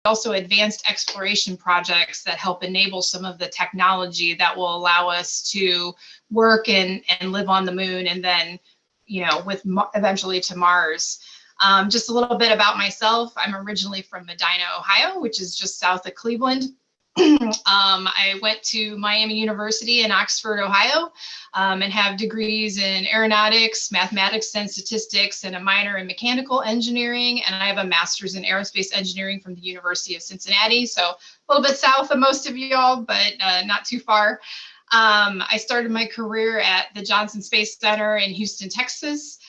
also advanced exploration projects that help enable some of the technology that will allow us to work and live on the moon, and then, eventually to Mars. Just a little bit about myself. I'm originally from Medina, Ohio, which is just south of Cleveland. I went to Miami University in Oxford, Ohio, and have degrees in aeronautics, mathematics, and statistics, and a minor in mechanical engineering. And I have a master's in aerospace engineering from the University of Cincinnati. So a little bit south of most of y'all, but not too far. I started my career at the Johnson Space Center in Houston, Texas,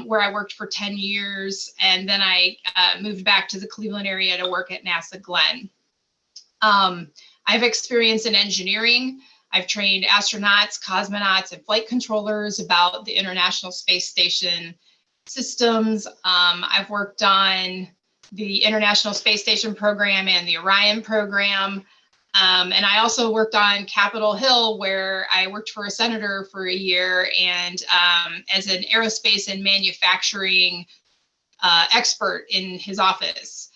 where I worked for 10 years. And then I moved back to the Cleveland area to work at NASA Glenn. I've experience in engineering. I've trained astronauts, cosmonauts, and flight controllers about the International Space Station systems. I've worked on the International Space Station program and the Orion program. And I also worked on Capitol Hill, where I worked for a senator for a year, and as an aerospace and manufacturing expert in his office.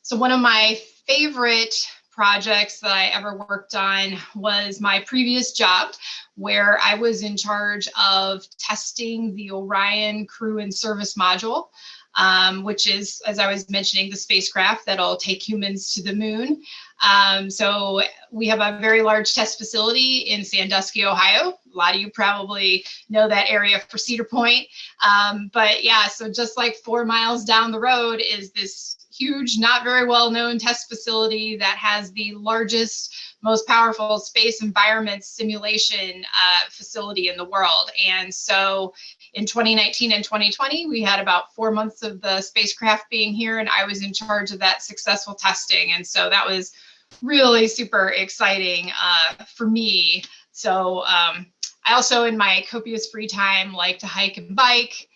So one of my favorite projects that I ever worked on was my previous job, where I was in charge of testing the Orion crew and service module, which is, as I was mentioning, the spacecraft that'll take humans to the moon. So we have a very large test facility in Sandusky, Ohio. A lot of you probably know that area for Cedar Point. But yeah, so just like 4 miles down the road is this huge, not very well known test facility that has the largest, most powerful space environment simulation facility in the world. And so in 2019 and 2020, we had about 4 months of the spacecraft being here, and I was in charge of that successful testing. And so that was really super exciting for me. So I also, in my copious free time, like to hike and bike,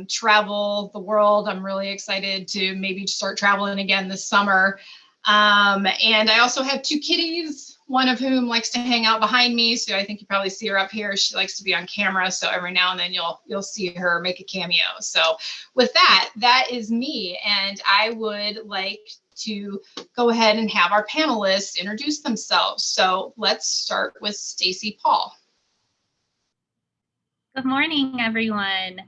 travel the world. I'm really excited to maybe start traveling again this summer. And I also have 2 kitties, one of whom likes to hang out behind me. So I think you probably see her up here. She likes to be on camera. So every now and then you'll see her make a cameo. So with that, that is me. And I would like to go ahead and have our panelists introduce themselves. So let's start with Stacey Paul. Good morning, everyone.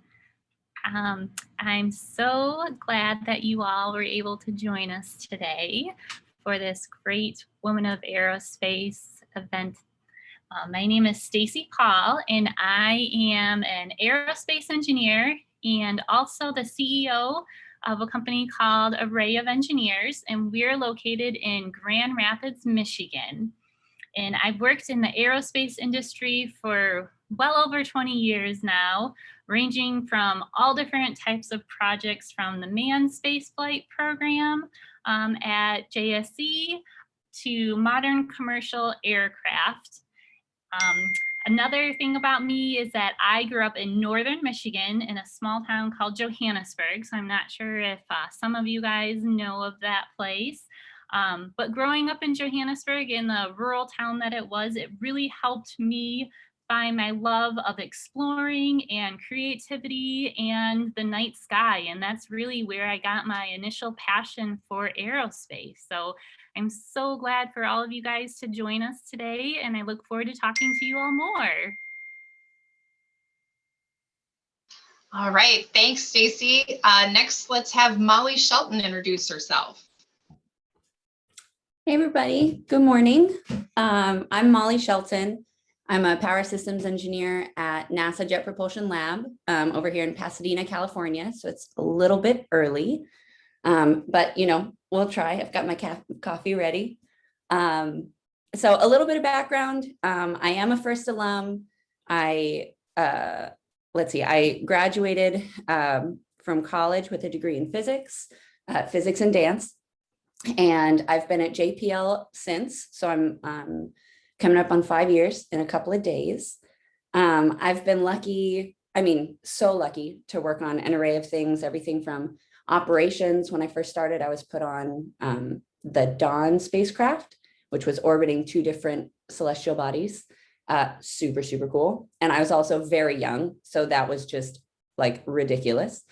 I'm so glad that you all were able to join us today for this great Women of Aerospace event. My name is Stacey Paul, and I am an aerospace engineer and also the CEO of a company called Array of Engineers, and we're located in Grand Rapids, Michigan. And I've worked in the aerospace industry for well over 20 years now, ranging from all different types of projects, from the manned spaceflight program at JSC to modern commercial aircraft. Another thing about me is that I grew up in northern Michigan in a small town called Johannesburg. So I'm not sure if some of you guys know of that place. But growing up in Johannesburg, in the rural town that it was, it really helped me find my love of exploring and creativity and the night sky. And that's really where I got my initial passion for aerospace. So I'm so glad for all of you guys to join us today, and I look forward to talking to you all more. All right, thanks, Stacey. Next, let's have Molly Shelton introduce herself. Hey, everybody. Good morning. I'm Molly Shelton. I'm a power systems engineer at NASA Jet Propulsion Lab over here in Pasadena, California. So it's a little bit early, but we'll try. I've got my coffee ready. So a little bit of background. I am a first alum. I graduated from college with a degree in physics and dance. And I've been at JPL since, so I'm coming up on 5 years in a couple of days. I've been so lucky to work on an array of things, everything from operations. When I first started, I was put on the Dawn spacecraft, which was orbiting 2 different celestial bodies. Super, super cool. And I was also very young, so that was just like ridiculous.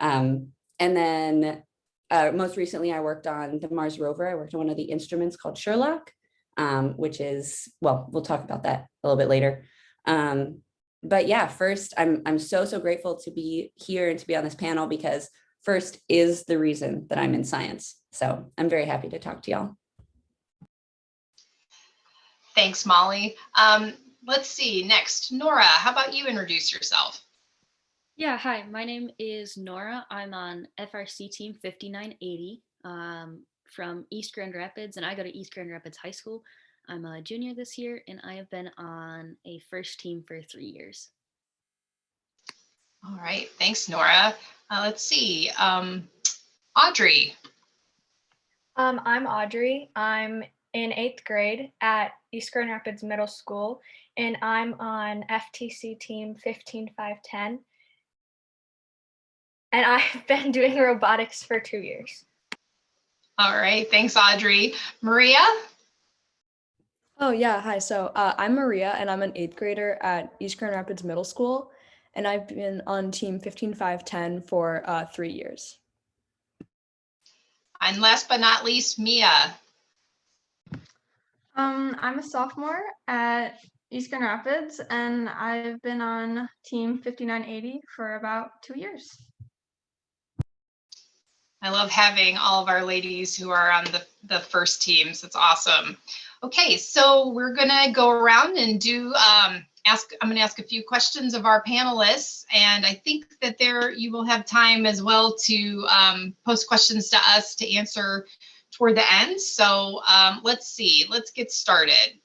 And then most recently I worked on the Mars rover. I worked on one of the instruments called Sherlock, which is, well, we'll talk about that a little bit later. But yeah, first, I'm so grateful to be here and to be on this panel, because FIRST is the reason that I'm in science. So I'm very happy to talk to y'all. Thanks, Molly. Let's see, next, Nora, how about you introduce yourself? Yeah, hi, my name is Nora. I'm on FRC team 5980 from East Grand Rapids, and I go to East Grand Rapids High School. I'm a junior this year, and I have been on a FIRST team for 3 years. All right, thanks, Nora. Let's see, Audrey. I'm Audrey. I'm in 8th grade at East Grand Rapids Middle School, and I'm on FTC team 15510. And I've been doing robotics for 2 years. All right, thanks, Audrey. Maria? Oh yeah, hi. So I'm Maria, and I'm an 8th grader at East Grand Rapids Middle School, and I've been on team 15510 for 3 years. And last but not least, Mia. I'm a sophomore at East Grand Rapids, and I've been on team 5980 for about 2 years. I love having all of our ladies who are on the FIRST teams. It's awesome. Okay, so we're gonna go around and do I'm gonna ask a few questions of our panelists, and I think that you will have time as well to post questions to us to answer toward the end. So let's see, let's get started.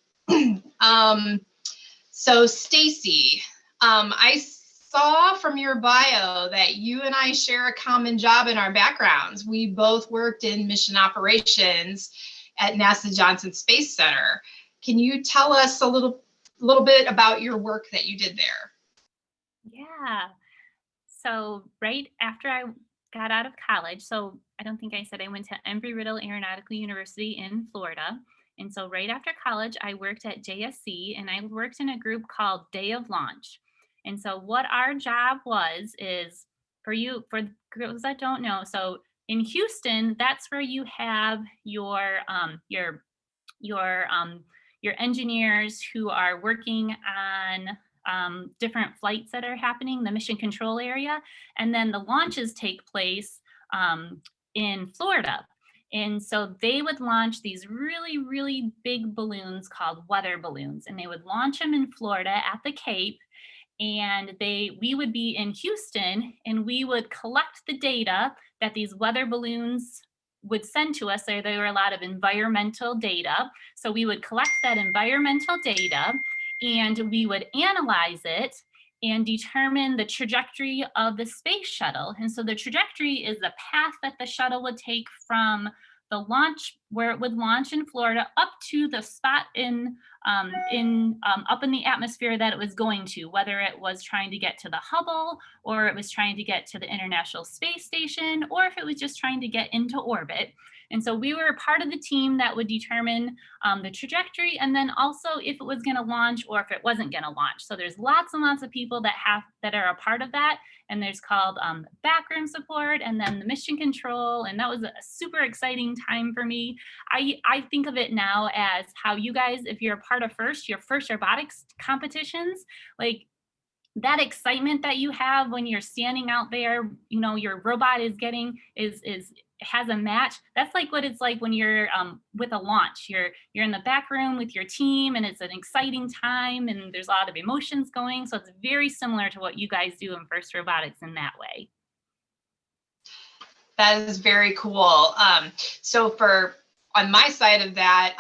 So Stacy, I saw from your bio that you and I share a common job in our backgrounds. We both worked in mission operations at NASA Johnson Space Center. Can you tell us a little bit about your work that you did there? Yeah. So right after I got out of college, so I don't think I said I went to Embry-Riddle Aeronautical University in Florida. And so right after college, I worked at JSC, and I worked in a group called Day of Launch. And so what our job is for girls that don't know, so in Houston, that's where you have your engineers who are working on different flights that are happening, the mission control area, and then the launches take place in Florida. And so they would launch these really, really big balloons called weather balloons, and they would launch them in Florida at the Cape. And we would be in Houston, and we would collect the data that these weather balloons would send to us. There were a lot of environmental data. So we would collect that environmental data, and we would analyze it and determine the trajectory of the space shuttle. And so the trajectory is the path that the shuttle would take from the launch, where it would launch in Florida, up to the spot up in the atmosphere that it was going to, whether it was trying to get to the Hubble, or it was trying to get to the International Space Station, or if it was just trying to get into orbit. And so we were part of the team that would determine the trajectory, and then also if it was going to launch or if it wasn't going to launch. So there's lots and lots of people that are a part of that. And there's called backroom support, and then the mission control. And that was a super exciting time for me. I think of it now as how you guys, if you're a part of your first robotics competitions, like that excitement that you have when you're standing out there, your robot has a match. That's like what it's like when you're with a launch. You're in the back room with your team, and it's an exciting time, and there's a lot of emotions going. So it's very similar to what you guys do in FIRST Robotics in that way. That is very cool. So on my side of that,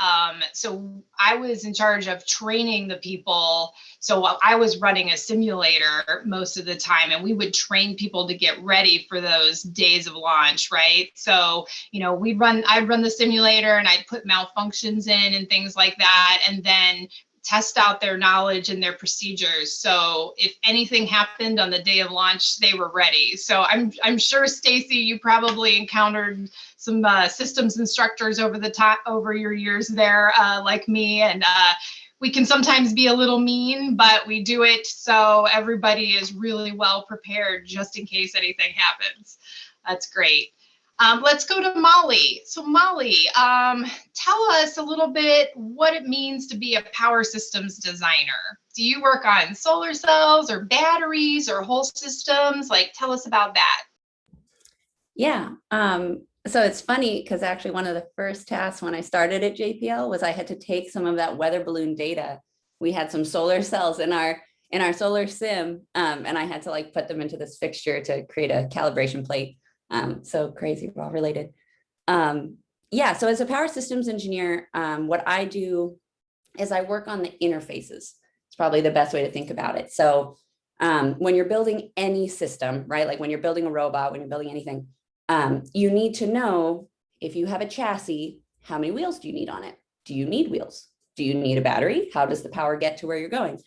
so I was in charge of training the people. So I was running a simulator most of the time, and we would train people to get ready for those days of launch, right? So, I'd run the simulator, and I'd put malfunctions in and things like that, and then test out their knowledge and their procedures. So if anything happened on the day of launch, they were ready. So I'm sure, Stacy, you probably encountered some systems instructors over your years there, like me, and we can sometimes be a little mean, but we do it so everybody is really well prepared just in case anything happens. That's great. Let's go to Molly. So Molly, tell us a little bit what it means to be a power systems designer. Do you work on solar cells or batteries or whole systems? Like, tell us about that. Yeah. So it's funny because actually one of the first tasks when I started at JPL was I had to take some of that weather balloon data. We had some solar cells in our solar sim, and I had to like put them into this fixture to create a calibration plate. So crazy, we're all related. Yeah, so as a power systems engineer, what I do is I work on the interfaces. It's probably the best way to think about it. So when you're building any system, right? Like when you're building a robot, when you're building anything, you need to know if you have a chassis, how many wheels do you need on it? Do you need wheels? Do you need a battery? How does the power get to where you're going?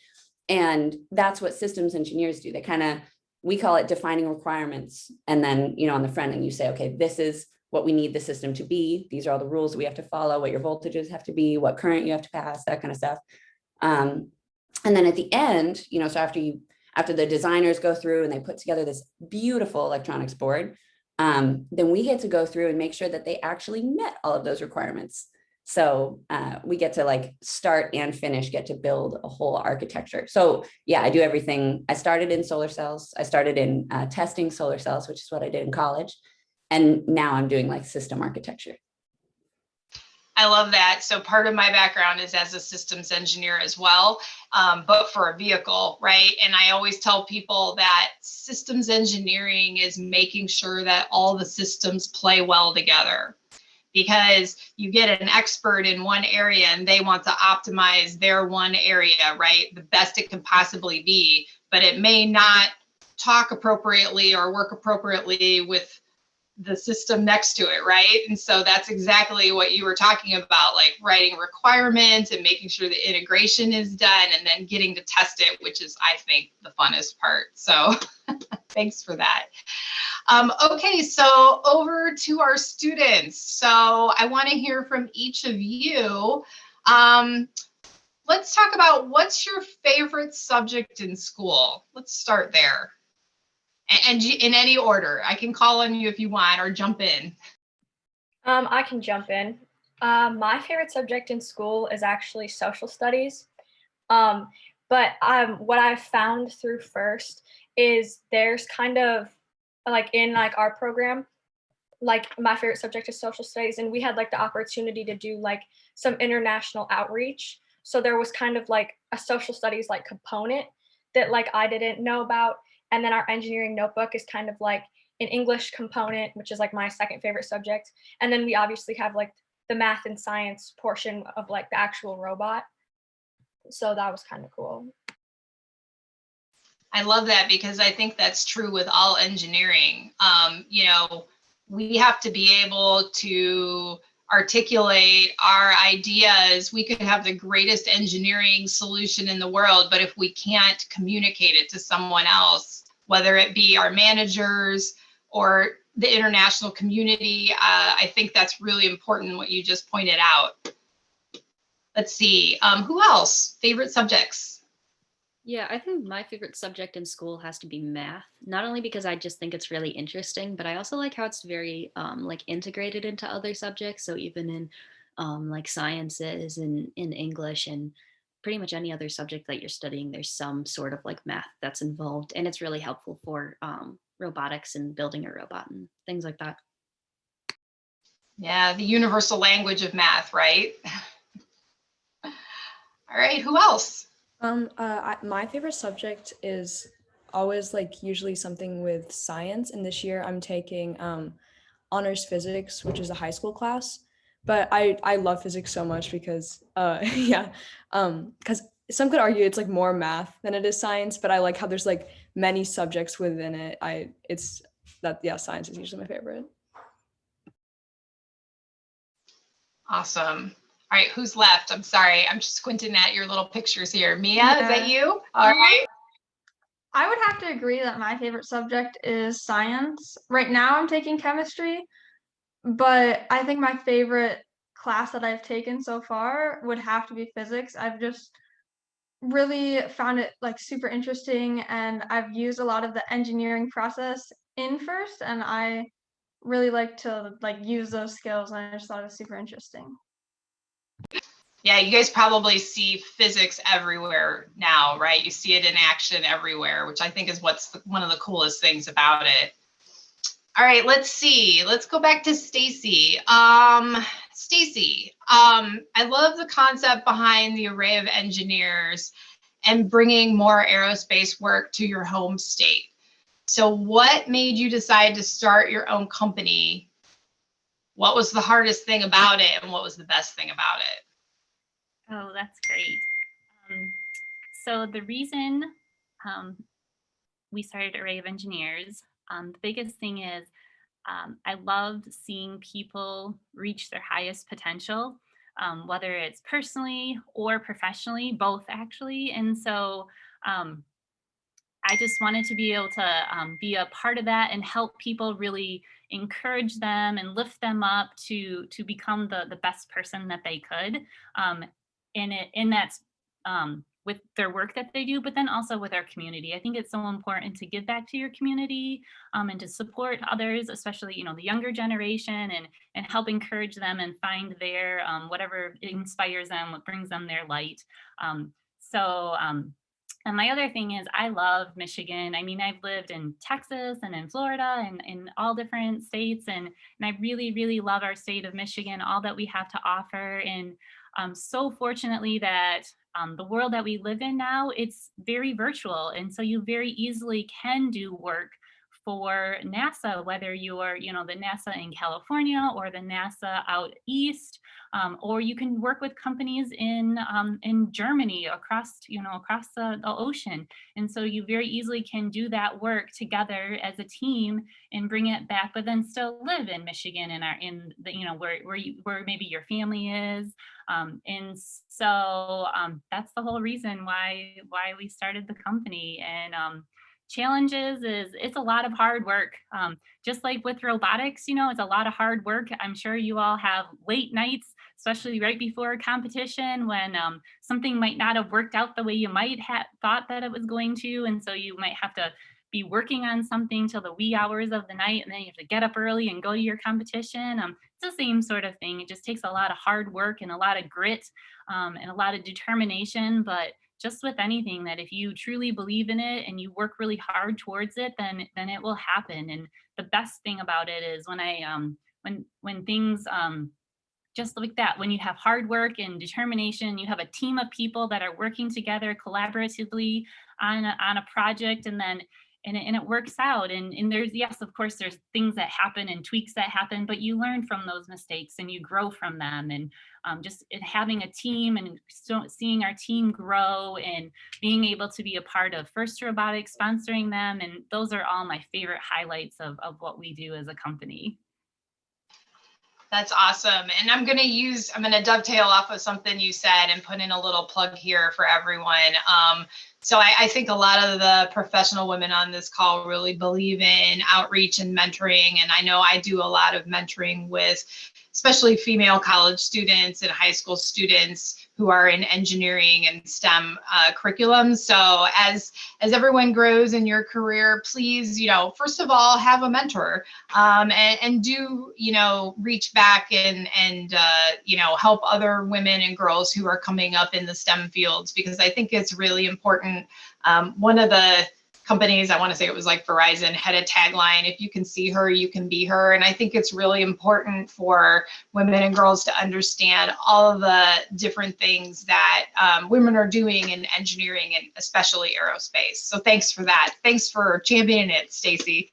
And that's what systems engineers do. They kind of, we call it defining requirements. And then, on the front end, you say, okay, this is what we need the system to be. These are all the rules that we have to follow, what your voltages have to be, what current you have to pass, that kind of stuff. And then at the end, so after the designers go through and they put together this beautiful electronics board, then we get to go through and make sure that they actually met all of those requirements. So we get to like start and finish, get to build a whole architecture. So yeah, I do everything. I started in solar cells. I started in testing solar cells, which is what I did in college. And now I'm doing like system architecture. I love that. So part of my background is as a systems engineer as well, but for a vehicle, right? And I always tell people that systems engineering is making sure that all the systems play well together, because you get an expert in one area and they want to optimize their one area, right? The best it can possibly be, but it may not talk appropriately or work appropriately with the system next to it, right? And so that's exactly what you were talking about, like writing requirements and making sure the integration is done and then getting to test it, which is, I think, the funnest part. So thanks for that. Okay, so over to our students. So I want to hear from each of you. Let's talk about what's your favorite subject in school. Let's start there. And in any order. I can call on you if you want or jump in. I can jump in. My favorite subject in school is actually social studies. But what I've found through first is there's kind of like in like our program, like my favorite subject is social studies, and we had like the opportunity to do like some international outreach. So there was kind of like a social studies like component that like I didn't know about. And then our engineering notebook is kind of like an English component, which is like my second favorite subject. And then we obviously have like the math and science portion of like the actual robot. So that was kind of cool. I love that because I think that's true with all engineering. We have to be able to articulate our ideas. We could have the greatest engineering solution in the world, but if we can't communicate it to someone else, whether it be our managers or the international community, I think that's really important what you just pointed out. Let's see, who else? Favorite subjects? Yeah, I think my favorite subject in school has to be math. Not only because I just think it's really interesting, but I also like how it's very like integrated into other subjects. So even in like sciences and in English and pretty much any other subject that you're studying, there's some sort of like math that's involved, and it's really helpful for robotics and building a robot and things like that. Yeah, the universal language of math, right? All right, who else? My favorite subject is always like usually something with science. And this year I'm taking honors physics, which is a high school class. But I love physics so much because because some could argue it's like more math than it is science, but I like how there's like many subjects within it. Science is usually my favorite. Awesome. All right, who's left? I'm sorry, I'm just squinting at your little pictures here. Mia, Yeah. Is that you? All right. I would have to agree that my favorite subject is science. Right now I'm taking chemistry, but I think my favorite class that I've taken so far would have to be physics. I've just really found it like super interesting, and I've used a lot of the engineering process in first, and I really like to like use those skills, and I just thought it was super interesting. Yeah, you guys probably see physics everywhere now, right? You see it in action everywhere, which I think is one of the coolest things about it. All right, let's see. Let's go back to Stacy. Stacy, I love the concept behind the array of engineers and bringing more aerospace work to your home state. So what made you decide to start your own company? What was the hardest thing about it, and what was the best thing about it? Oh, that's great. So the reason we started Array of Engineers, the biggest thing is I loved seeing people reach their highest potential, whether it's personally or professionally, both actually. And so I just wanted to be able to be a part of that and help people, really encourage them and lift them up to become the best person that they could. And that's with their work that they do, but then also with our community. I think it's so important to give back to your community, and to support others, especially the younger generation, and help encourage them and find their whatever inspires them, what brings them their light. And my other thing is, I love Michigan. I mean, I've lived in Texas and in Florida and in all different states. And I really, really love our state of Michigan, all that we have to offer. And so fortunately that the world that we live in now, it's very virtual. And so you very easily can do work for NASA, whether you are, the NASA in California or the NASA out east, or you can work with companies in Germany across the ocean. And so you very easily can do that work together as a team and bring it back, but then still live in Michigan and where maybe your family is. And so that's the whole reason why we started the company. And challenges is it's a lot of hard work. Just like with robotics, it's a lot of hard work. I'm sure you all have late nights, especially right before a competition, when something might not have worked out the way you might have thought that it was going to. And so you might have to be working on something till the wee hours of the night, and then you have to get up early and go to your competition. It's the same sort of thing. It just takes a lot of hard work and a lot of grit, and a lot of determination. But just with anything, that if you truly believe in it and you work really hard towards it, then it will happen. And the best thing about it is when things just like that, when you have hard work and determination, you have a team of people that are working together collaboratively on a project, and it works out. And there's, yes, of course, there's things that happen and tweaks that happen, but you learn from those mistakes and you grow from them. And just having a team and seeing our team grow and being able to be a part of First Robotics, sponsoring them. And those are all my favorite highlights of what we do as a company. That's awesome. And I'm going to dovetail off of something you said and put in a little plug here for everyone. So I think a lot of the professional women on this call really believe in outreach and mentoring. And I know I do a lot of mentoring with especially female college students and high school students who are in engineering and STEM curriculums. So as everyone grows in your career, please, first of all, have a mentor, and do, reach back and help other women and girls who are coming up in the STEM fields, because I think it's really important. One of the companies, I want to say it was like Verizon, had a tagline, "If you can see her, you can be her." And I think it's really important for women and girls to understand all of the different things that women are doing in engineering and especially aerospace. So thanks for that. Thanks for championing it, Stacy.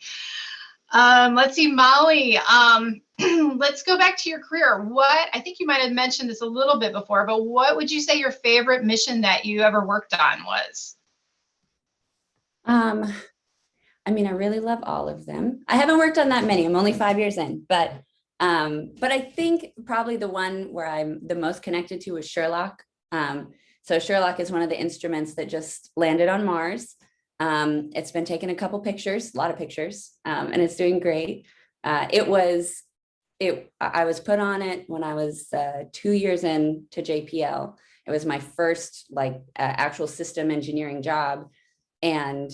Let's see, Molly, let's go back to your career. I think you might have mentioned this a little bit before, but what would you say your favorite mission that you ever worked on was? I really love all of them. I haven't worked on that many. I'm only 5 years in, but I think probably the one where I'm the most connected to is Sherlock. So Sherlock is one of the instruments that just landed on Mars. It's been taking a lot of pictures, and it's doing great. I was put on it when I was 2 years in to JPL. It was my first actual system engineering job. And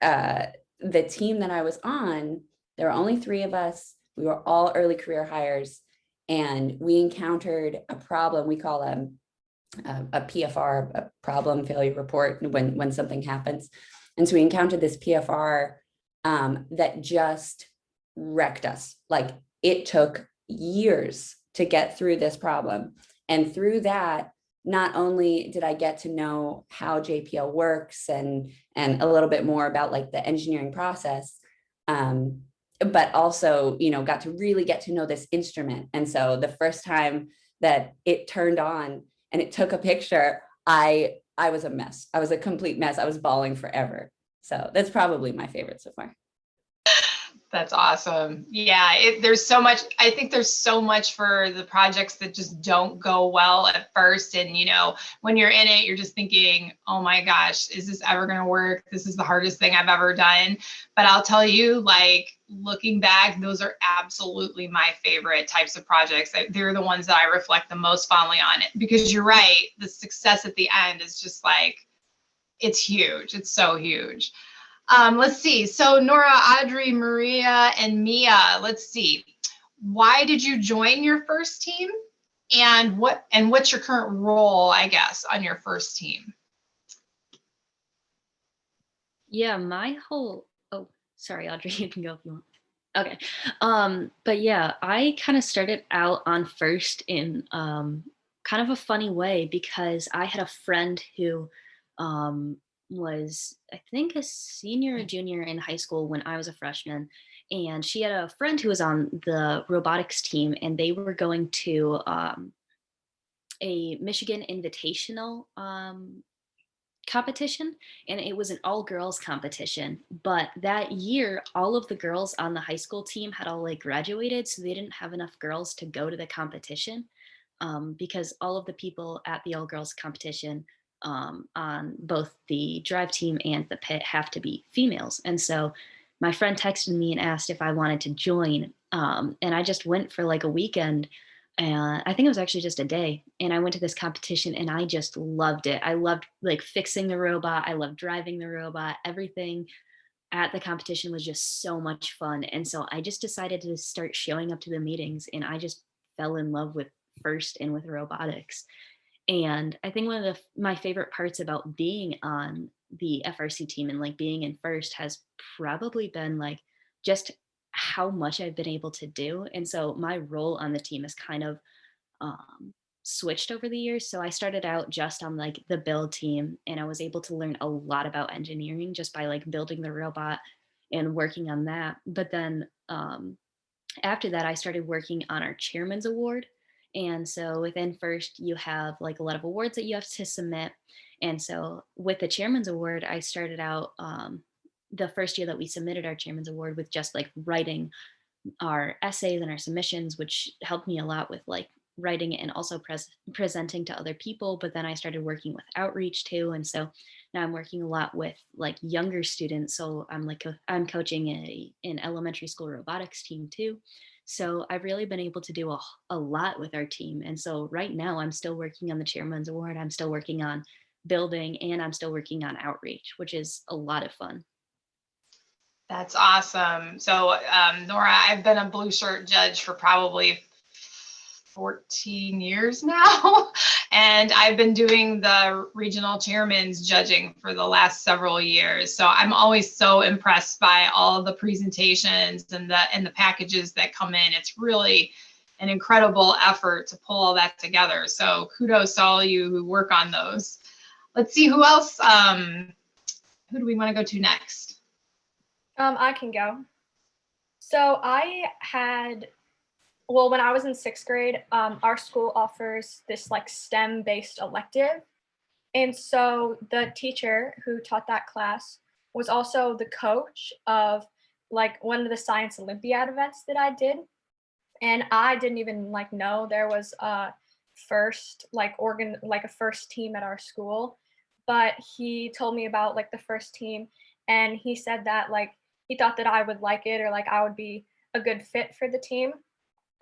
the team that I was on, there were only 3 of us. We were all early career hires, and we encountered a problem. We call a PFR, a problem failure report, when something happens. And so we encountered this PFR that just wrecked us. Like, it took years to get through this problem. And through that, not only did I get to know how JPL works and a little bit more about like the engineering process, but also, you know, got to really get to know this instrument. And so the first time that it turned on and it took a picture, I was a mess. I was a complete mess. I was bawling forever. So that's probably my favorite so far. That's awesome. Yeah, there's so much. I think there's so much for the projects that just don't go well at first. And, you know, when you're in it, you're just thinking, oh my gosh, is this ever going to work? This is the hardest thing I've ever done. But I'll tell you, like, looking back, those are absolutely my favorite types of projects. They're the ones that I reflect the most fondly on it, because you're right. The success at the end is just like, it's huge. It's so huge. Let's see. So Nora, Audrey, Maria, and Mia, let's see. Why did you join your first team? And what's your current role, I guess, on your first team? Yeah, sorry, Audrey, you can go if you want. Okay. But yeah, I kind of started out on first in kind of a funny way, because I had a friend who was, I think, a senior or junior in high school when I was a freshman. And she had a friend who was on the robotics team, and they were going to a Michigan Invitational competition, and it was an all girls competition. But that year, all of the girls on the high school team had all like graduated, so they didn't have enough girls to go to the competition, because all of the people at the all girls competition on both the drive team and the pit have to be females. And so my friend texted me and asked if I wanted to join, and I just went for like a weekend. And I think it was actually just a day. And I went to this competition and I just loved it. I loved like fixing the robot. I loved driving the robot. Everything at the competition was just so much fun. And so I just decided to start showing up to the meetings, and I just fell in love with first and with robotics. And I think one of my favorite parts about being on the FRC team and like being in first has probably been like just how much I've been able to do. And so my role on the team has kind of switched over the years. So I started out just on like the build team, and I was able to learn a lot about engineering just by like building the robot and working on that. But then after that, I started working on our chairman's award. And so within first, you have like a lot of awards that you have to submit. And so with the chairman's award, I started out the first year that we submitted our chairman's award with just like writing our essays and our submissions, which helped me a lot with like writing it and also presenting to other people. But then I started working with outreach too. And so now I'm working a lot with like younger students. So I'm coaching an elementary school robotics team too. So I've really been able to do a lot with our team. And so right now I'm still working on the chairman's award. I'm still working on building, and I'm still working on outreach, which is a lot of fun. That's awesome. So, Nora, I've been a blue shirt judge for probably 14 years now, and I've been doing the regional chairman's judging for the last several years. So I'm always so impressed by all of the presentations and the packages that come in. It's really an incredible effort to pull all that together. So kudos to all you who work on those. Let's see who else. Who do we want to go to next? I can go. So when I was in 6th grade, our school offers this like STEM-based elective. And so the teacher who taught that class was also the coach of like one of the science Olympiad events that I did. And I didn't even like know there was a first a first team at our school. But he told me about like the first team, and he said that like he thought that I would like it, or like I would be a good fit for the team.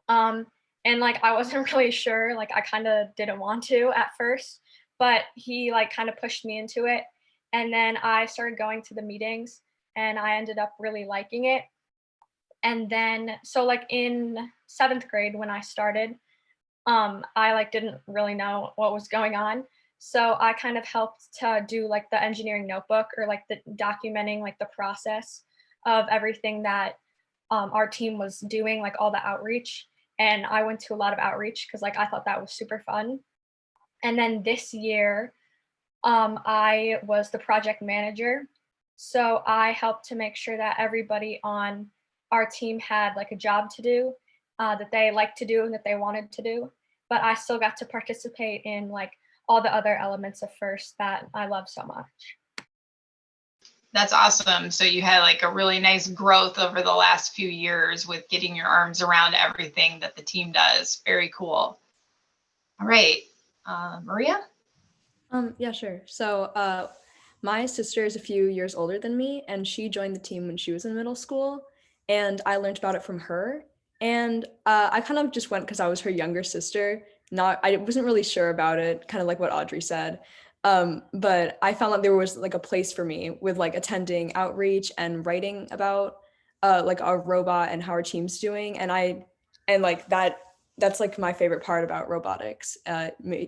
And like I wasn't really sure, like I kind of didn't want to at first, but he like kind of pushed me into it. And then I started going to the meetings, and I ended up really liking it. And then, so like in 7th grade when I started, I like didn't really know what was going on. So I kind of helped to do like the engineering notebook, or like the documenting like the process of everything that our team was doing, like all the outreach. And I went to a lot of outreach because like I thought that was super fun. And then this year, I was the project manager. So I helped to make sure that everybody on our team had like a job to do, that they liked to do and that they wanted to do. But I still got to participate in like all the other elements of FIRST that I love so much. That's awesome. So you had like a really nice growth over the last few years with getting your arms around everything that the team does. Very cool. All right, Maria? Yeah, sure. So my sister is a few years older than me, and she joined the team when she was in middle school, and I learned about it from her. And I kind of just went because I was her younger sister. I wasn't really sure about it, kind of like what Audrey said. But I found that there was like a place for me with like attending outreach and writing about like our robot and how our team's doing. And like that's like my favorite part about robotics,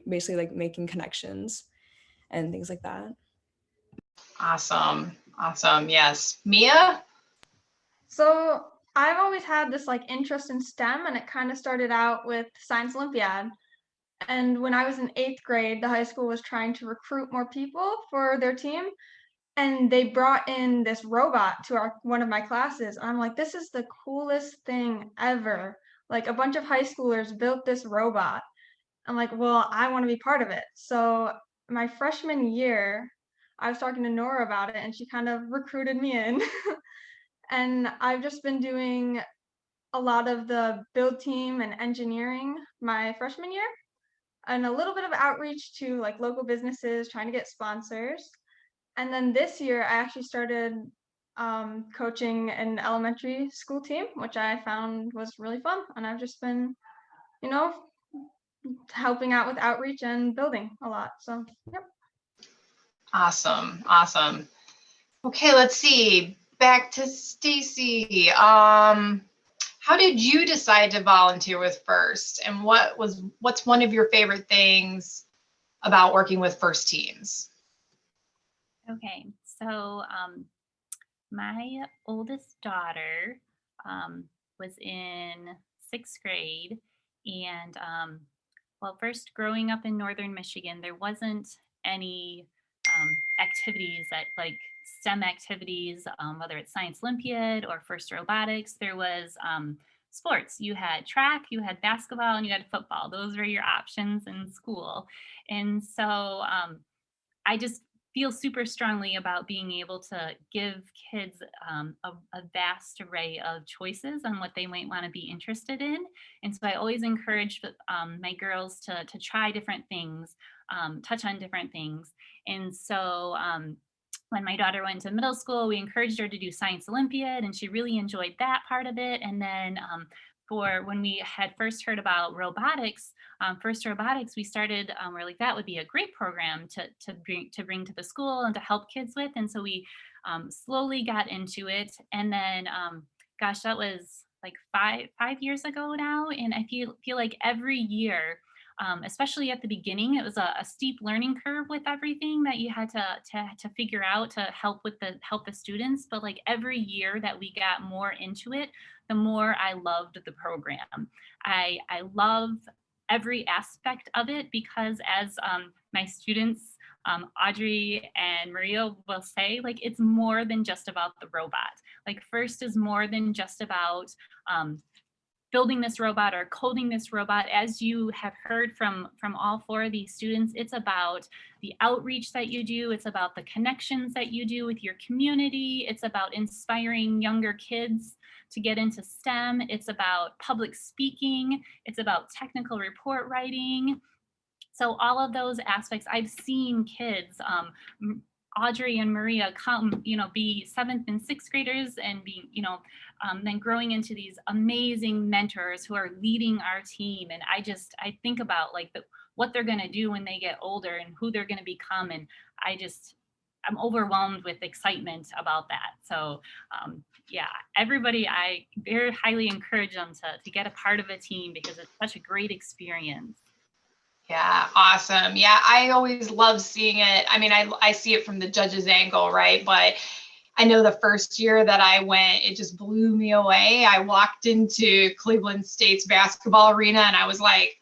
basically like making connections and things like that. Awesome. Awesome. Yes. Mia? So I've always had this like interest in STEM, and it kind of started out with Science Olympiad. And when I was in 8th grade, the high school was trying to recruit more people for their team. And they brought in this robot to one of my classes. And I'm like, this is the coolest thing ever. Like a bunch of high schoolers built this robot. I'm like, well, I want to be part of it. So my freshman year, I was talking to Nora about it, and she kind of recruited me in. And I've just been doing a lot of the build team and engineering my freshman year, and a little bit of outreach to like local businesses trying to get sponsors. And then this year, I actually started coaching an elementary school team, which I found was really fun. And I've just been, you know, helping out with outreach and building a lot. So, yep. Awesome. Awesome. Okay, let's see. Back to Stacy. How did you decide to volunteer with FIRST, and what's one of your favorite things about working with FIRST teams? Okay, so my oldest daughter was in 6th grade, and well, first growing up in northern Michigan, there wasn't any activities that like STEM activities, whether it's Science Olympiad or FIRST Robotics. There was sports. You had track, you had basketball, and you had football. Those were your options in school. And so I just feel super strongly about being able to give kids a vast array of choices on what they might want to be interested in. And so I always encourage my girls to try different things, touch on different things. And so when my daughter went to middle school, we encouraged her to do Science Olympiad, and she really enjoyed that part of it. And then for when we had first heard about robotics, FIRST Robotics, we started, we're like, that would be a great program to bring to the school and to help kids with. And so we slowly got into it. And then, gosh, that was like five years ago now. And I feel like every year, especially at the beginning, it was a steep learning curve with everything that you had to figure out to help the students. But like every year that we got more into it, the more I loved the program. I love every aspect of it because as my students, Audrey and Maria will say, like, it's more than just about the robot. Like FIRST is more than just about building this robot or coding this robot. As you have heard from all four of these students, it's about the outreach that you do. It's about the connections that you do with your community. It's about inspiring younger kids to get into STEM. It's about public speaking. It's about technical report writing. So all of those aspects, I've seen kids, Audrey and Maria come, be 7th and 6th graders and be, then growing into these amazing mentors who are leading our team. And I think about like what they're going to do when they get older and who they're going to become. And I'm overwhelmed with excitement about that. So yeah, everybody, I very highly encourage them to get a part of a team because it's such a great experience. Yeah, awesome. Yeah, I always love seeing it. I mean, I see it from the judge's angle, right? But I know the first year that I went, it just blew me away. I walked into Cleveland State's basketball arena and I was like,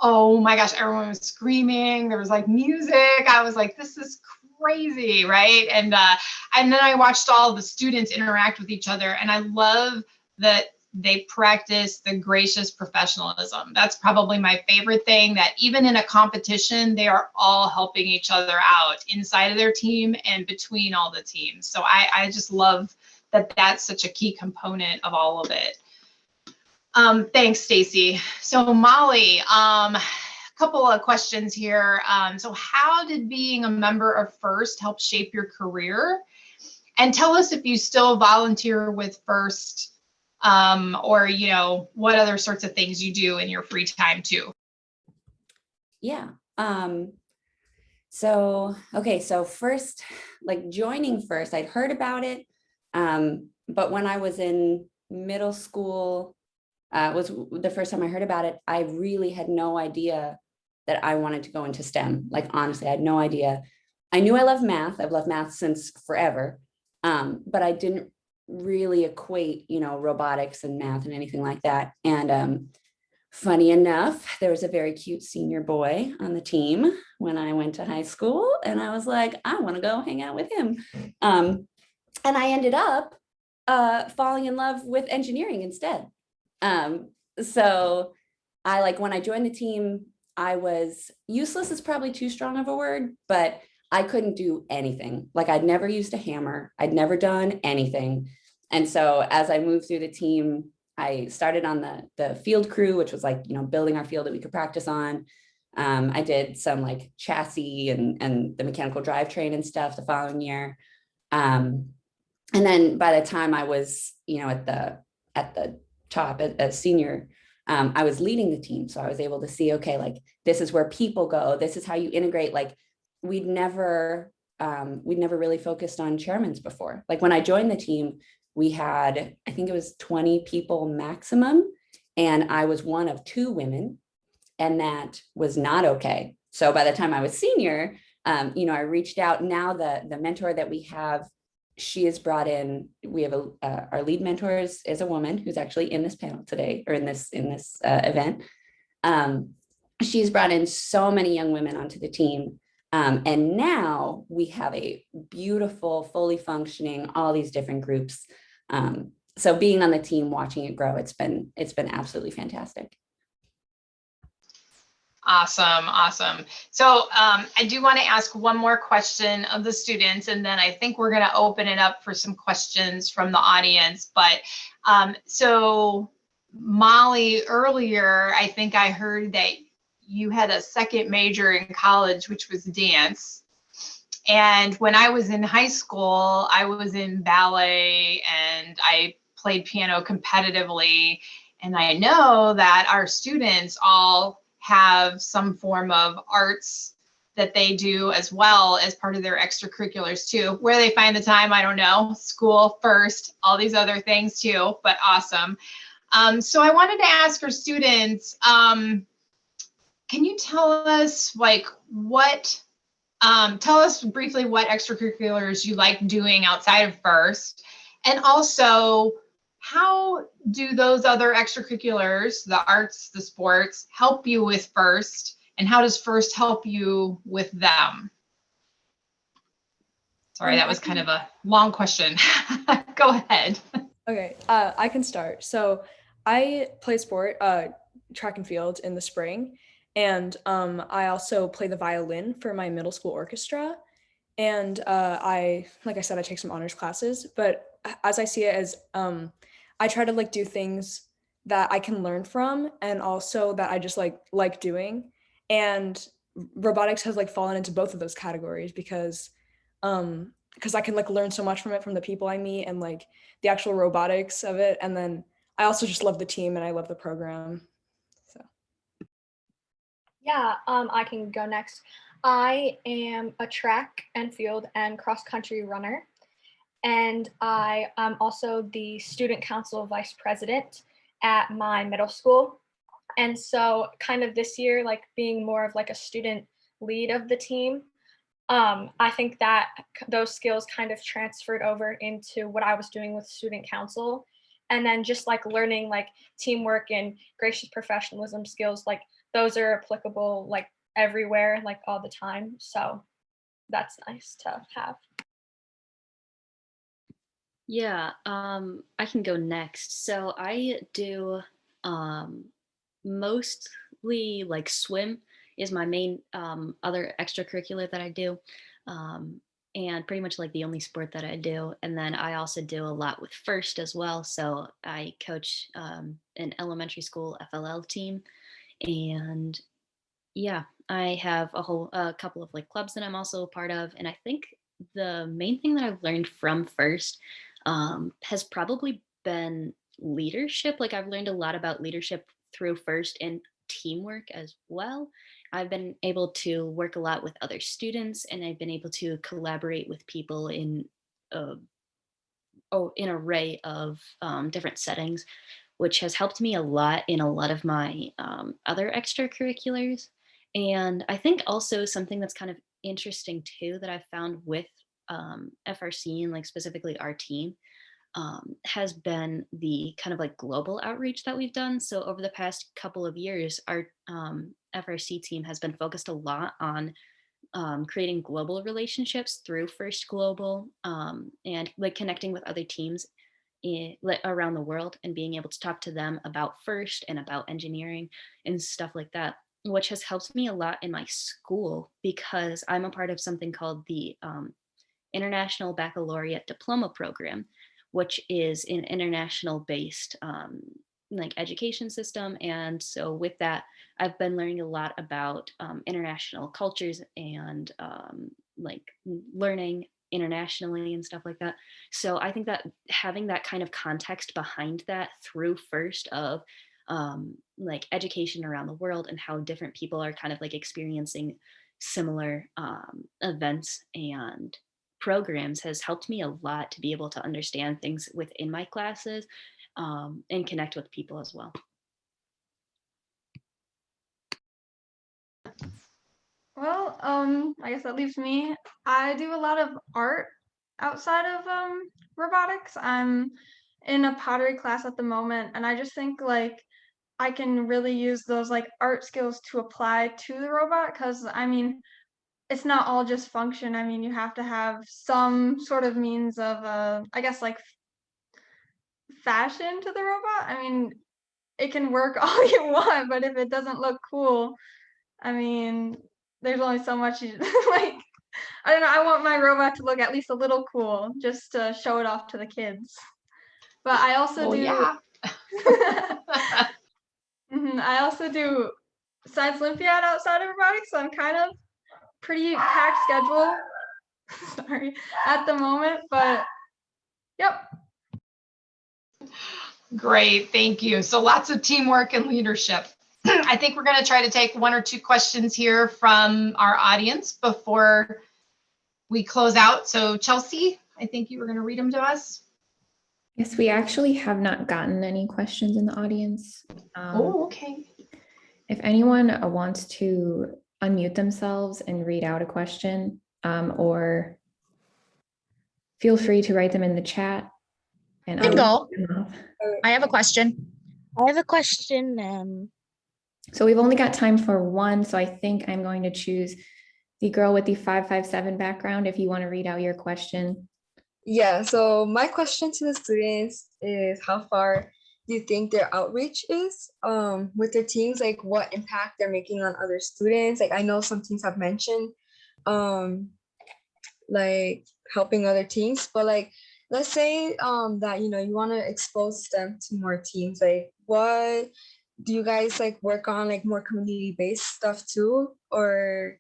oh my gosh, everyone was screaming. There was like music. I was like, this is crazy, right? And then I watched all the students interact with each other, and I love that they practice the gracious professionalism. That's probably my favorite thing, that even in a competition, they are all helping each other out inside of their team and between all the teams. So I just love that that's such a key component of all of it. Thanks, Stacy. So Molly, a couple of questions here. So how did being a member of FIRST help shape your career? And tell us if you still volunteer with FIRST, or, you know, what other sorts of things you do in your free time too. Yeah. So first, like joining FIRST, I'd heard about it. But when I was in middle school, was the first time I heard about it. I really had no idea that I wanted to go into STEM. Like, honestly, I had no idea. I knew I loved math. I've loved math since forever. But I didn't really equate, you know, robotics and math and anything like that. And funny enough, there was a very cute senior boy on the team when I went to high school. And I was like, I want to go hang out with him. And I ended up falling in love with engineering instead. So when I joined the team, I was useless is probably too strong of a word, but I couldn't do anything. Like, I'd never used a hammer. I'd never done anything. And so as I moved through the team, I started on the field crew, which was like, you know, building our field that we could practice on. I did some like chassis and the mechanical drivetrain and stuff the following year. And then by the time I was, you know, at the top as senior, I was leading the team. So I was able to see, okay, like, this is where people go. This is how you integrate. Like, we'd never really focused on chairmans before. Like, when I joined the team, we had, I think it was 20 people maximum. And I was one of 2 women, and that was not okay. So by the time I was senior, you know, I reached out. Now the mentor that we have, she is brought in. We have our lead mentor is a woman who's actually in this panel today, or in this event. She's brought in so many young women onto the team. And now we have a beautiful, fully functioning, all these different groups. So being on the team, watching it grow, it's been absolutely fantastic. Awesome. So I do want to ask one more question of the students, and then I think we're going to open it up for some questions from the audience. But so Molly, earlier, I think I heard that you had a second major in college, which was dance. And when I was in high school, I was in ballet and I played piano competitively. And I know that our students all have some form of arts that they do as well as part of their extracurriculars too. Where they find the time, I don't know. School first, all these other things too, but awesome. So I wanted to ask our students, can you tell us tell us briefly what extracurriculars you like doing outside of FIRST, and also how do those other extracurriculars, the arts, the sports, help you with FIRST, and how does FIRST help you with them? Sorry, that was kind of a long question. Go ahead. Okay, I can start. So I play sport, track and field in the spring. And I also play the violin for my middle school orchestra. And like I said, I take some honors classes, but as I see it as, I try to like do things that I can learn from, and also that I just like doing. And robotics has like fallen into both of those categories because I can like learn so much from it, from the people I meet and like the actual robotics of it. And then I also just love the team and I love the program. So. Yeah, I can go next. I am a track and field and cross country runner, and I am also the student council vice president at my middle school. And so, kind of this year, like being more of like a student lead of the team, I think that those skills kind of transferred over into what I was doing with student council. And then just like learning like teamwork and gracious professionalism skills, like those are applicable like everywhere, like all the time. So that's nice to have. Yeah, I can go next. So I do mostly like swim is my main other extracurricular that I do. Um, and pretty much like the only sport that I do. And then I also do a lot with First as well. So I coach an elementary school FLL team. And yeah, I have a couple of like clubs that I'm also a part of. And I think the main thing that I've learned from First has probably been leadership. Like I've learned a lot about leadership through First and teamwork as well. I've been able to work a lot with other students, and I've been able to collaborate with people in a, an array of different settings, which has helped me a lot in a lot of my other extracurriculars. And I think also something that's kind of interesting too that I've found with FRC and like specifically our team has been the kind of like global outreach that we've done. So over the past couple of years, our FRC team has been focused a lot on creating global relationships through First Global and like connecting with other teams around the world and being able to talk to them about First and about engineering and stuff like that, which has helped me a lot in my school because I'm a part of something called the International Baccalaureate Diploma Program, which is an international based like education system. And so with that, I've been learning a lot about international cultures and like learning internationally and stuff like that. So I think that having that kind of context behind that through First of like education around the world and how different people are kind of like experiencing similar events and programs has helped me a lot to be able to understand things within my classes and connect with people as well. Well, I guess that leaves me. I do a lot of art outside of robotics. I'm in a pottery class at the moment, and I just think like I can really use those like art skills to apply to the robot because I mean, it's not all just function. I mean, you have to have some sort of means of I guess like fashion to the robot. I mean, it can work all you want, but if it doesn't look cool, I mean, there's only so much you like. I don't know. I want my robot to look at least a little cool, just to show it off to the kids. But I also Well, do. yeah. I also do Science Olympiad outside of robotics, so I'm kind of pretty packed schedule. Sorry, at the moment, but yep. Great, thank you. So lots of teamwork and leadership. I think we're going to try to take one or two questions here from our audience before we close out. So Chelsea, I think you were going to read them to us. Yes, we actually have not gotten any questions in the audience. Okay. If anyone wants to unmute themselves and read out a question, or feel free to write them in the chat. And I can go. I'll- I have a question. So we've only got time for one, so I think I'm going to choose the girl with the 557 background if you want to read out your question. Yeah, so my question to the students is how far do you think their outreach is with their teams? Like what impact they're making on other students? Like I know some teams have mentioned like helping other teams, but like let's say that you want to expose them to more teams. Like what do you guys like work on, like more community-based stuff too? Or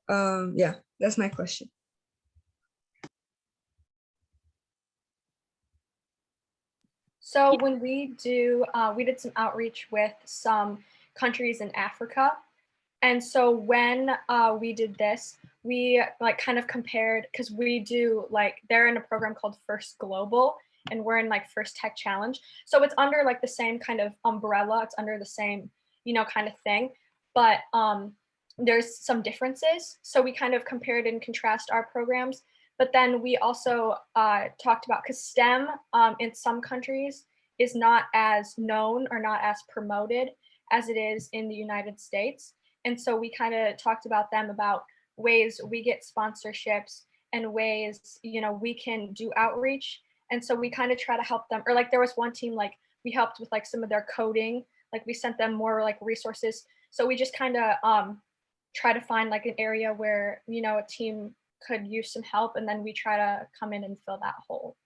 yeah, that's my question. So when we did some outreach with some countries in Africa, And so when we did this, we like kind of compared, because we do like, they're in a program called First Global, and we're in like First Tech Challenge. So it's under like the same kind of umbrella. It's under the same, kind of thing. But there's some differences. So we kind of compared and contrast our programs. But then we also talked about, because STEM in some countries is not as known or not as promoted as it is in the United States. And so we kind of talked about them, about ways we get sponsorships and ways, we can do outreach. And so we kind of try to help them, or like there was one team, like we helped with like some of their coding, like we sent them more like resources. So we just kind of try to find like an area where, a team could use some help, and then we try to come in and fill that hole.